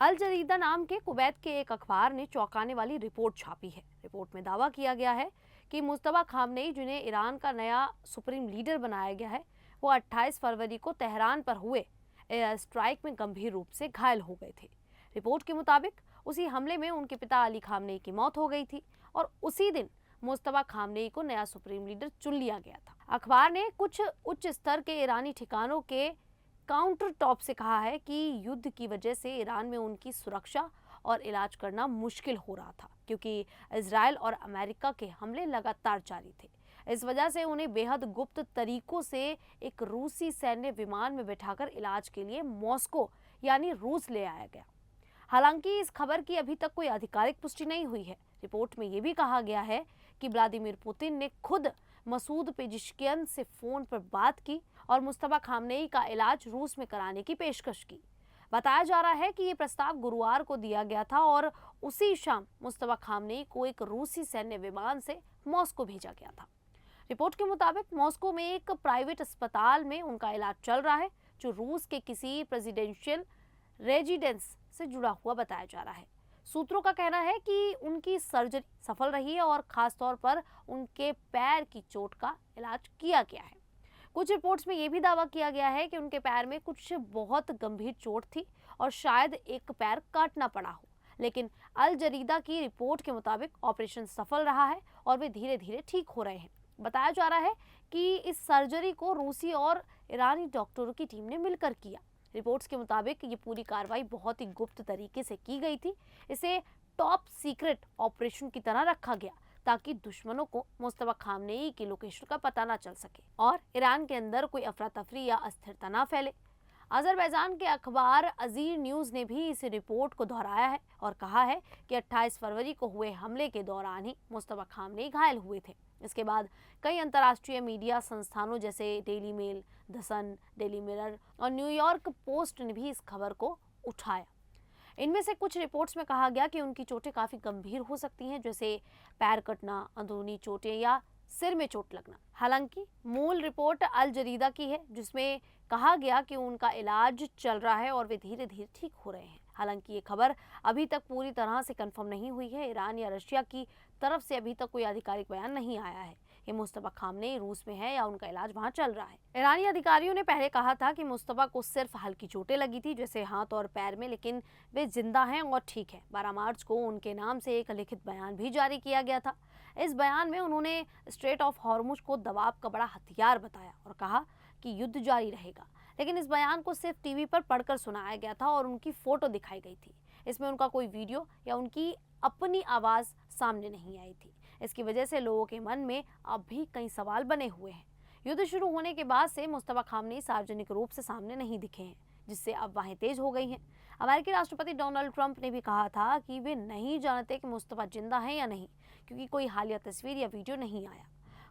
अल जरीदा नाम के कुवैत के एक अखबार ने चौंकाने वाली रिपोर्ट छापी है। रिपोर्ट में दावा किया गया है कि मुस्तफा खामनेई, जिन्हें ईरान का नया सुप्रीम लीडर बनाया गया है, वो 28 फरवरी को तेहरान पर हुए एयर स्ट्राइक में गंभीर रूप से घायल हो गए थे। रिपोर्ट के मुताबिक उसी हमले में उनके पिता अली खामनेई की मौत हो गई थी और उसी दिन मुस्तफा खामनेई को नया सुप्रीम लीडर चुन लिया गया था। अखबार ने कुछ उच्च स्तर के ईरानी ठिकानों के काउंटर टॉप से कहा है कि युद्ध की वजह से ईरान में उनकी सुरक्षा और इलाज करना मुश्किल हो रहा था, क्योंकि इजराइल और अमेरिका के हमले लगातार जारी थे। इस वजह से उन्हें बेहद गुप्त तरीकों से एक रूसी सैन्य विमान में बिठाकर इलाज के लिए मॉस्को यानी रूस ले आया गया। हालांकि इस खबर की अभी तक कोई आधिकारिक पुष्टि नहीं हुई है। रिपोर्ट में यह भी कहा गया है कि व्लादिमीर पुतिन ने खुद मसूद पेजिशकियन से फोन पर बात की और मुस्तफा खामनेई का इलाज रूस में कराने की पेशकश की। बताया जा रहा है कि ये प्रस्ताव गुरुवार को दिया गया था और उसी शाम मुस्तफा खामनेई को एक रूसी सैन्य विमान से मॉस्को भेजा गया था। रिपोर्ट के मुताबिक मॉस्को में एक प्राइवेट अस्पताल में उनका इलाज चल रहा है, जो रूस के किसी प्रेसिडेंशियल रेजिडेंस से जुड़ा हुआ बताया जा रहा है। सूत्रों का कहना है कि उनकी सर्जरी सफल रही है और खास तौर पर उनके पैर की चोट का इलाज किया गया है। कुछ रिपोर्ट्स में यह भी दावा किया गया है कि उनके पैर में कुछ बहुत गंभीर चोट थी और शायद एक पैर काटना पड़ा हो, लेकिन अल जरीदा की रिपोर्ट के मुताबिक ऑपरेशन सफल रहा है और वे धीरे धीरे ठीक हो रहे हैं। बताया जा रहा है कि इस सर्जरी को रूसी और ईरानी डॉक्टरों की टीम ने मिलकर किया। रिपोर्ट्स के मुताबिक ये पूरी कार्रवाई बहुत ही गुप्त तरीके से की गई थी। इसे टॉप सीक्रेट ऑपरेशन की तरह रखा गया ताकि दुश्मनों को मुस्तफा खामनेई की लोकेशन का पता ना चल सके और ईरान के अंदर कोई अफरा तफरी या अस्थिरता ना फैले। अजरबैजान के अखबार अजीर न्यूज़ ने भी इस रिपोर्ट को दोहराया है और कहा है कि 28 फरवरी को हुए हमले के दौरान ही मुस्तफा खामनेई घायल हुए थे। इसके बाद कई अंतर्राष्ट्रीय मीडिया संस्थानों जैसे Daily Mail, the Sun, Daily Mirror और न्यूयॉर्क पोस्ट ने भी इस खबर को उठाया। इनमें से कुछ रिपोर्ट्स में कहा गया कि उनकी चोटें काफ़ी गंभीर हो सकती हैं, जैसे पैर कटना, अंदरूनी चोटें या सिर में चोट लगना। हालांकि मूल रिपोर्ट अल जरीदा की है, जिसमें कहा गया कि उनका इलाज चल रहा है और वे धीरे धीरे ठीक हो रहे हैं। हालांकि ये खबर अभी तक पूरी तरह से कंफर्म नहीं हुई है। ईरान या रशिया की तरफ से अभी तक कोई आधिकारिक बयान नहीं आया है कि मुस्तफा खामनेई रूस में है या उनका इलाज वहां चल रहा है। ईरानी अधिकारियों ने पहले कहा था कि मुस्तफा को सिर्फ हल्की चोटें लगी थी, जैसे हाथ और पैर में, लेकिन वे जिंदा हैं और ठीक है। 12 मार्च को उनके नाम से एक लिखित बयान भी जारी किया गया था। इस बयान में उन्होंने स्ट्रेट ऑफ हॉर्मुज को दबाव का बड़ा हथियार बताया और कहा कि युद्ध जारी रहेगा। लेकिन इस बयान को सिर्फ टीवी पर पढ़कर सुनाया गया था और उनकी फोटो दिखाई गई थी। इसमें उनका कोई वीडियो या उनकी अपनी आवाज़ सामने नहीं आई थी। इसकी वजह से लोगों के मन में अब भी कई सवाल बने हुए हैं। युद्ध शुरू होने के बाद से मुस्तफा खामनेई सार्वजनिक रूप से सामने नहीं दिखे हैं, जिससे अफवाहें तेज हो गई हैं। अमेरिकी राष्ट्रपति डोनाल्ड ट्रंप ने भी कहा था कि वे नहीं जानते कि मुस्तफा जिंदा हैं या नहीं, क्योंकि कोई हालिया तस्वीर या वीडियो नहीं आया।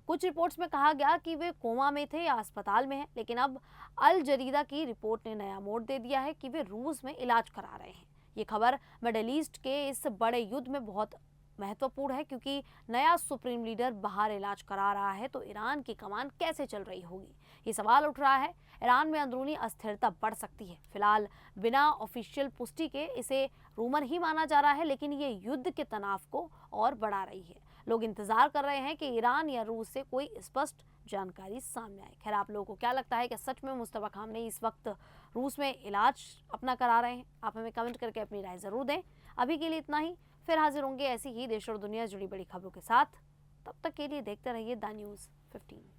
कुछ रिपोर्ट्स में कहा गया कि वे कोमा में थे या अस्पताल में हैं, लेकिन अब अल जरीदा की रिपोर्ट ने नया मोड़ दे दिया है कि वे रूस में इलाज करा रहे हैं। ये खबर मिडिल ईस्ट के इस बड़े युद्ध में बहुत महत्वपूर्ण है, क्योंकि नया सुप्रीम लीडर बाहर इलाज करा रहा है तो ईरान की कमान कैसे चल रही होगी। ये सवाल उठ रहा है। ईरान में अंदरूनी अस्थिरता बढ़ सकती है। फिलहाल बिना ऑफिशियल पुष्टि के इसे रूमर ही माना जा रहा है, लेकिन ये युद्ध के तनाव को और बढ़ा रही है। लोग इंतजार कर रहे हैं कि ईरान या रूस से कोई स्पष्ट जानकारी सामने आए। खैर, आप लोगों को क्या लगता है कि सच में मुस्तफा खामनेई इस वक्त रूस में इलाज अपना करा रहे हैं? आप हमें कमेंट करके अपनी राय जरूर दें। अभी के लिए इतना ही, फिर हाजिर होंगे ऐसी ही देश और दुनिया से जुड़ी बड़ी खबरों के साथ। तब तक के लिए देखते रहिए द न्यूज़ 15।